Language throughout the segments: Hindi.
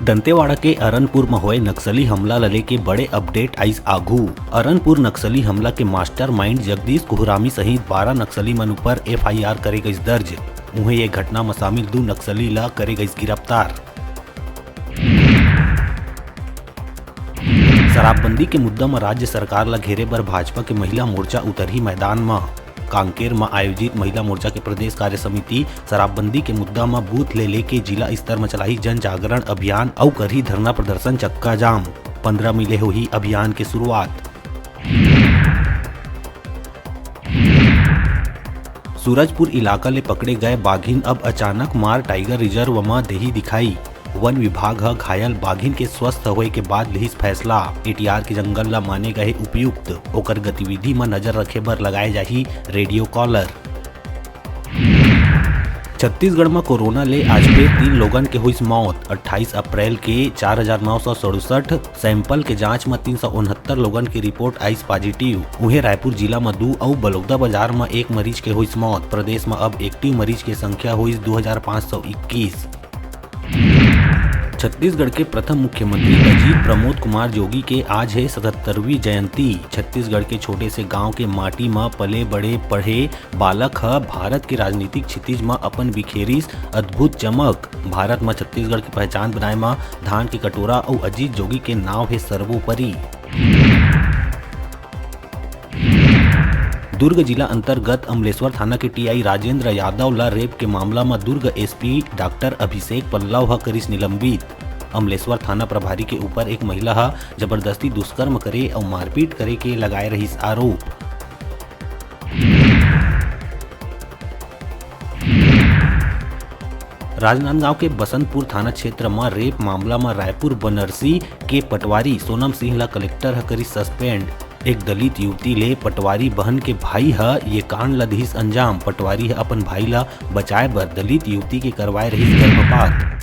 दंतेवाड़ा के अरनपुर में हुए नक्सली हमला लले के बड़े अपडेट आइस आघू। अरनपुर नक्सली हमला के मास्टरमाइंड जगदीश कोहरामी सहित 12 नक्सली मन ऊपर FIR करे गई दर्ज। उन्हें ये घटना में शामिल 2 नक्सली ला करे गई गिरफ्तार। शराबबंदी के मुद्दा में राज्य सरकार ला घेरे बर भाजपा के महिला मोर्चा उतरही मैदान में। कांकेर में आयोजित महिला मोर्चा के प्रदेश कार्य समिति शराबबंदी के मुद्दा में बूथ ले लेके जिला स्तर में चलाई जन जागरण अभियान और करही धरना प्रदर्शन चक्का जाम। 15 मिले हुई अभियान की शुरुआत। सूरजपुर इलाका ले पकड़े गए बाघिन अब अचानक मार टाइगर रिजर्व में देही दिखाई। वन विभाग घायल बाघिन के स्वस्थ होए के बाद लिहिस फैसला। एटीआर के जंगल ला माने गए उपयुक्त, ओकर गतिविधि में नजर रखे बर लगाए जाही रेडियो कॉलर। छत्तीसगढ़ में कोरोना ले आज पे 3 लोगन के हुई मौत। 28 अप्रैल के 4967 सैंपल के जांच में 369 लोगन की रिपोर्ट आई पॉजिटिव। उन्हें रायपुर जिला में 2 और बलौदा बाजार में 1 मरीज के हुई मौत। प्रदेश में अब एक्टिव मरीज की संख्या हुई 2521। छत्तीसगढ़ के प्रथम मुख्यमंत्री अजीत प्रमोद कुमार जोगी के आज है 77वीं जयंती। छत्तीसगढ़ के छोटे से गांव के माटी में पले बड़े पढ़े बालक भारत के राजनीतिक क्षितिज में अपन बिखेरिस अद्भुत चमक। भारत में छत्तीसगढ़ की पहचान बनाए में धान के कटोरा और अजीत जोगी के नाव है सर्वोपरि। दुर्ग जिला अंतर्गत अमलेश्वर थाना के TI राजेंद्र यादव ला रेप के मामला में दुर्ग SP डॉक्टर अभिषेक पल्लव करिस निलंबित। अमलेश्वर थाना प्रभारी के ऊपर एक महिला जबरदस्ती दुष्कर्म करे और मारपीट करे के लगाए रही आरोप। राजनांदगांव के बसंतपुर थाना क्षेत्र में रेप मामला में रायपुर बनरसी के पटवारी सोनम सिंह ला कलेक्टर करी सस्पेंड। एक दलित युवती ले पटवारी बहन के भाई ये कांड ला दिहिस अंजाम। पटवारी अपन भाई ला बचाए बर दलित युवती के करवाए रही गर्भपात।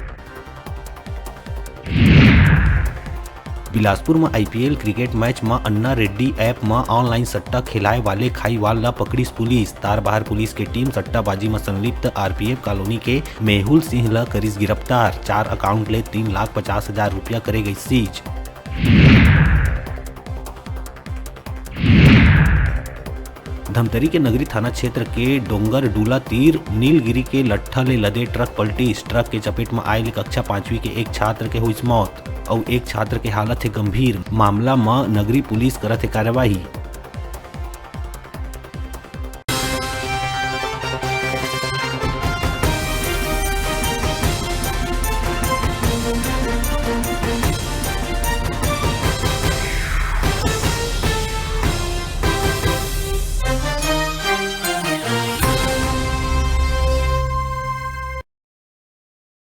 बिलासपुर में IPL क्रिकेट मैच में अन्ना रेड्डी ऐप में ऑनलाइन सट्टा खिलाए वाले खाईवाल ला पकड़ीस पुलिस। तारबहार पुलिस के टीम सट्टाबाजी में संलिप्त RPF कॉलोनी के मेहुल सिंह ला करिस गिरफ्तार। 4 अकाउंट ले 3,50,000 रुपया करे गई सीज। धमतरी के नगरी थाना क्षेत्र के डोंगर डूला तीर नीलगिरी के लट्ठा ले लदे ट्रक पलटी। ट्रक के चपेट में आये कक्षा 5वीं के एक छात्र के हुई मौत और एक छात्र के हालत है गंभीर। मामला में नगरी पुलिस करत है कार्यवाही।